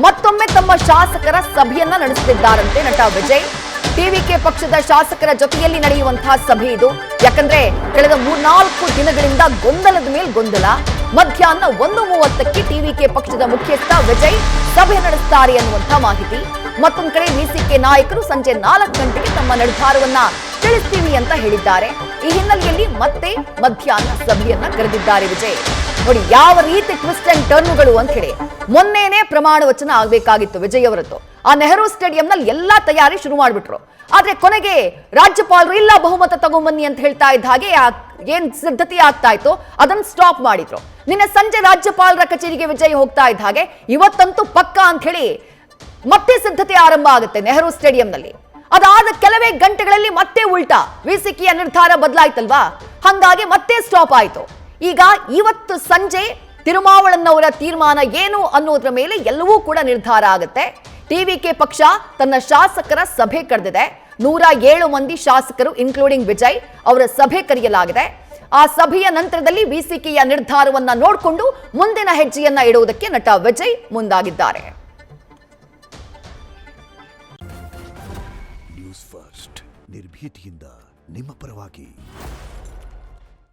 ಮತ್ತೊಮ್ಮೆ ತಮ್ಮ ಶಾಸಕರ ಸಭೆಯನ್ನ ನಡೆಸುತ್ತಿದ್ದಾರಂತೆ ನಟ ವಿಜಯ್. ಟಿವಿಕೆ ಪಕ್ಷದ ಶಾಸಕರ ಜೊತೆಯಲ್ಲಿ ನಡೆಯುವಂತಹ ಸಭೆ ಇದು. ಯಾಕಂದ್ರೆ ಕಳೆದ 3-4 ದಿನಗಳಿಂದ ಗೊಂದಲದ ಮೇಲೆ ಗೊಂದಲ. ಮಧ್ಯಾಹ್ನ 1:30ಕ್ಕೆ ಟಿವಿಕೆ ಪಕ್ಷದ ಮುಖ್ಯಸ್ಥ ವಿಜಯ್ ಸಭೆ ನಡೆಸುತ್ತಾರೆ ಅನ್ನುವಂತಹ ಮಾಹಿತಿ. ಮತ್ತೊಂದು ಕಡೆ ವಿಸಿಕೆ ನಾಯಕರು ಸಂಜೆ 4 ಗಂಟೆಗೆ ತಮ್ಮ ನಿರ್ಧಾರವನ್ನ ತಿಳಿಸ್ತೀವಿ ಅಂತ ಹೇಳಿದ್ದಾರೆ. ಈ ಹಿನ್ನೆಲೆಯಲ್ಲಿ ಮತ್ತೆ ಮಧ್ಯಾಹ್ನ ಸಭೆಯನ್ನ ಕರೆದಿದ್ದಾರೆ ವಿಜಯ್. ನೋಡಿ ಯಾವ ರೀತಿ ಟ್ವಿಸ್ಟ್ ಅಂಡ್ ಟರ್ನ್ಗಳು ಅಂತ ಹೇಳಿ. ಮೊನ್ನೆನೇ ಪ್ರಮಾಣ ವಚನ ಆಗ್ಬೇಕಾಗಿತ್ತು ವಿಜಯ್ ಅವರದ್ದು. ಆ ನೆಹರು ಸ್ಟೇಡಿಯಂನಲ್ಲಿ ಎಲ್ಲಾ ತಯಾರಿ ಶುರು ಮಾಡ್ಬಿಟ್ರು. ಆದ್ರೆ ಕೊನೆಗೆ ರಾಜ್ಯಪಾಲರು ಇಲ್ಲ ಬಹುಮತ ತಗೊಂಬನ್ನಿ ಅಂತ ಹೇಳ್ತಾ ಇದ್ದ ಹಾಗೆ ಏನ್ ಸಿದ್ಧತೆ ಆಗ್ತಾ ಇತ್ತು ಅದನ್ನ ಸ್ಟಾಪ್ ಮಾಡಿದ್ರು. ನಿನ್ನೆ ಸಂಜೆ ರಾಜ್ಯಪಾಲರ ಕಚೇರಿಗೆ ವಿಜಯ್ ಹೋಗ್ತಾ ಇದ್ದ ಹಾಗೆ ಇವತ್ತಂತೂ ಪಕ್ಕಾ ಅಂತ ಹೇಳಿ ಮತ್ತೆ ಸಿದ್ಧತೆ ಆರಂಭ ಆಗುತ್ತೆ ನೆಹರು ಸ್ಟೇಡಿಯಂನಲ್ಲಿ. ಅದಾದ ಕೆಲವೇ ಗಂಟೆಗಳಲ್ಲಿ ಮತ್ತೆ ಉಲ್ಟಾ ವಿಸಿಕೆಯ ನಿರ್ಧಾರ ಬದಲಾಯ್ತಲ್ವಾ, ಹಂಗಾಗಿ ಮತ್ತೆ ಸ್ಟಾಪ್ ಆಯ್ತು. ಈಗ ಇವತ್ತು ಸಂಜೆ ತಿರುಮಾವಳನ್ನವರ ತೀರ್ಮಾನ ಏನು ಅನ್ನೋದ್ರ ಮೇಲೆ ಎಲ್ಲವೂ ಕೂಡ ನಿರ್ಧಾರ ಆಗುತ್ತೆ. ಟಿವಿಕೆ ಪಕ್ಷ ತನ್ನ ಶಾಸಕರ ಸಭೆ ಕರೆದಿದೆ. 107 ಮಂದಿ ಶಾಸಕರು ಇನ್ಕ್ಲೂಡಿಂಗ್ ವಿಜಯ್ ಅವರ ಸಭೆ ಕರೆಯಲಾಗಿದೆ. ಆ ಸಭೆಯ ನಂತರದಲ್ಲಿ ವಿಸಿಕೆಯ ನಿರ್ಧಾರವನ್ನ ನೋಡಿಕೊಂಡು ಮುಂದಿನ ಹೆಜ್ಜೆಯನ್ನ ಇಡುವುದಕ್ಕೆ ನಟ ವಿಜಯ್ ಮುಂದಾಗಿದ್ದಾರೆ. ನ್ಯೂಸ್ ಫಸ್ಟ್ ನಿರ್ಭೀತಿಯಿಂದ ನಿಮ್ಮ ಪರವಾಗಿ.